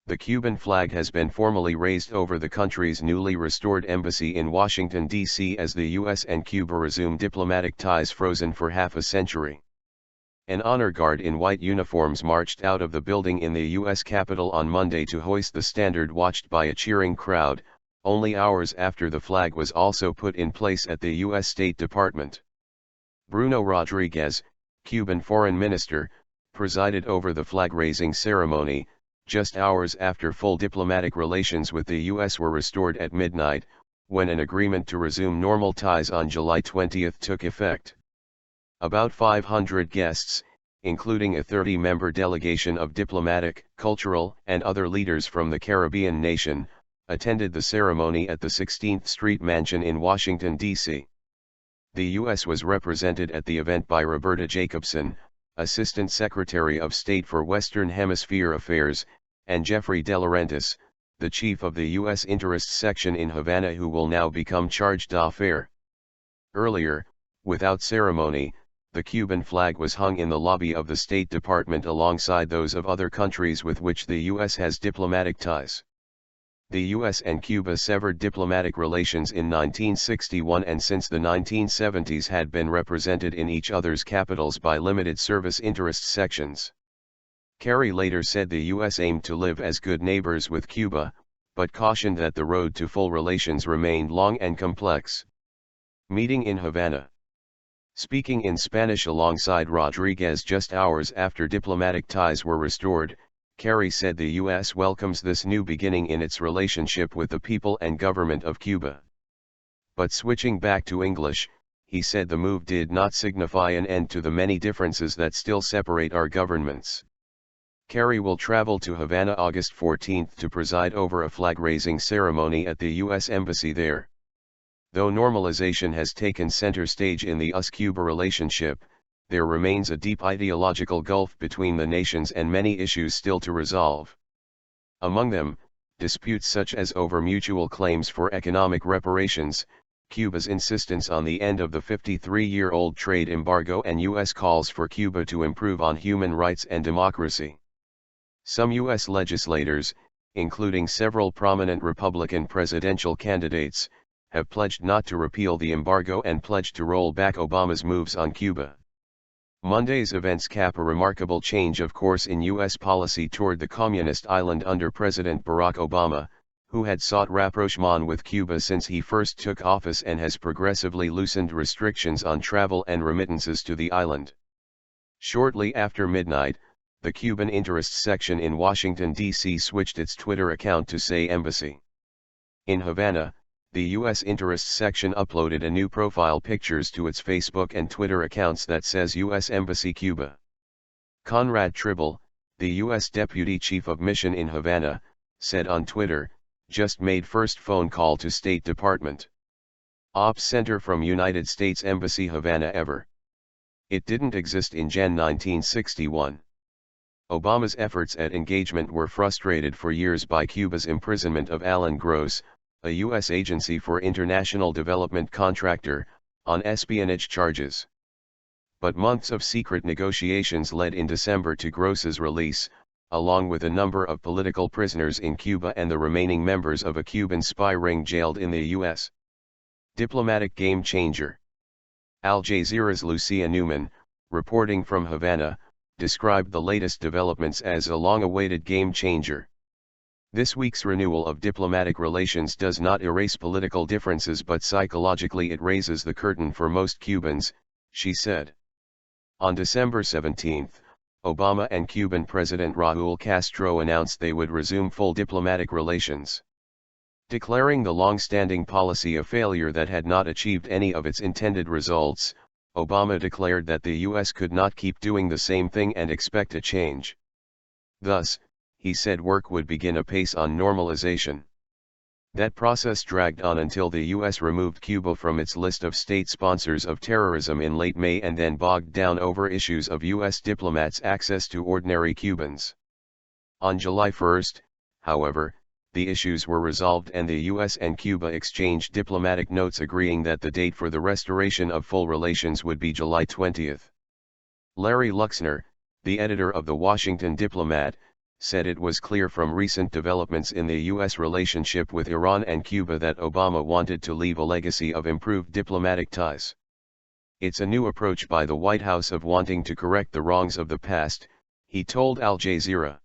the Cuban flag has been formally raised over the country's newly restored embassy in Washington, D.C. as the US and Cuba resume diplomatic ties frozen for half a century. An honor guard in white uniforms marched out of the building in the U.S. Capitol on Monday to hoist the standard, watched by a cheering crowd, only hours after the flag was also put in place at the U.S. State Department. Bruno Rodriguez, Cuban foreign minister, presided over the flag-raising ceremony, just hours after full diplomatic relations with the U.S. were restored at midnight, when an agreement to resume normal ties on July 20 took effect. About 500 guests, including a 30-member delegation of diplomatic, cultural, and other leaders from the Caribbean nation, attended the ceremony at the 16th Street Mansion in Washington, D.C. The U.S. was represented at the event by Roberta Jacobson, Assistant Secretary of State for Western Hemisphere Affairs, and Jeffrey DeLaurentis, the chief of the U.S. Interests Section in Havana, who will now become charge d'affaires. Earlier, without ceremony, the Cuban flag was hung in the lobby of the State Department alongside those of other countries with which the U.S. has diplomatic ties. The U.S. and Cuba severed diplomatic relations in 1961 and since the 1970s had been represented in each other's capitals by limited service interest sections. Kerry later said the U.S. aimed to live as good neighbors with Cuba, but cautioned that the road to full relations remained long and complex. Meeting in Havana. Speaking in Spanish alongside Rodriguez just hours after diplomatic ties were restored, Kerry said the U.S. welcomes this new beginning in its relationship with the people and government of Cuba. But switching back to English, he said the move did not signify an end to the many differences that still separate our governments. Kerry will travel to Havana August 14 to preside over a flag-raising ceremony at the U.S. Embassy there. Though normalization has taken center stage in the US-Cuba relationship, there remains a deep ideological gulf between the nations and many issues still to resolve. Among them, disputes such as over mutual claims for economic reparations, Cuba's insistence on the end of the 53-year-old trade embargo, and U.S. calls for Cuba to improve on human rights and democracy. Some U.S. legislators, including several prominent Republican presidential candidates, have pledged not to repeal the embargo and pledged to roll back Obama's moves on Cuba. Monday's events cap a remarkable change of course in U.S. policy toward the communist island under President Barack Obama, who had sought rapprochement with Cuba since he first took office and has progressively loosened restrictions on travel and remittances to the island. Shortly after midnight, the Cuban Interests section in Washington, D.C. switched its Twitter account to say Embassy. In Havana, the U.S. Interests section uploaded a new profile pictures to its Facebook and Twitter accounts that says U.S. Embassy Cuba. Conrad Tribble, the U.S. Deputy Chief of Mission in Havana, said on Twitter, "Just made first phone call to State Department. Ops Center from United States Embassy Havana ever. It didn't exist in Jan 1961. Obama's efforts at engagement were frustrated for years by Cuba's imprisonment of Alan Gross, a U.S. agency for international development contractor, on espionage charges. But months of secret negotiations led in December to Gross's release, along with a number of political prisoners in Cuba and the remaining members of a Cuban spy ring jailed in the U.S. Diplomatic game changer. Al Jazeera's Lucia Newman, reporting from Havana, described the latest developments as a long-awaited game changer. This week's renewal of diplomatic relations does not erase political differences, but psychologically it raises the curtain for most Cubans, she said. On December 17, Obama and Cuban President Raúl Castro announced they would resume full diplomatic relations. Declaring the long-standing policy a failure that had not achieved any of its intended results, Obama declared that the U.S. could not keep doing the same thing and expect a change. Thus, he said work would begin apace on normalization. That process dragged on until the U.S. removed Cuba from its list of state sponsors of terrorism in late May and then bogged down over issues of U.S. diplomats' access to ordinary Cubans. On July 1, however, the issues were resolved and the U.S. and Cuba exchanged diplomatic notes agreeing that the date for the restoration of full relations would be July 20. Larry Luxner, the editor of the Washington Diplomat, said it was clear from recent developments in the U.S. relationship with Iran and Cuba that Obama wanted to leave a legacy of improved diplomatic ties. It's a new approach by the White House of wanting to correct the wrongs of the past, he told Al Jazeera.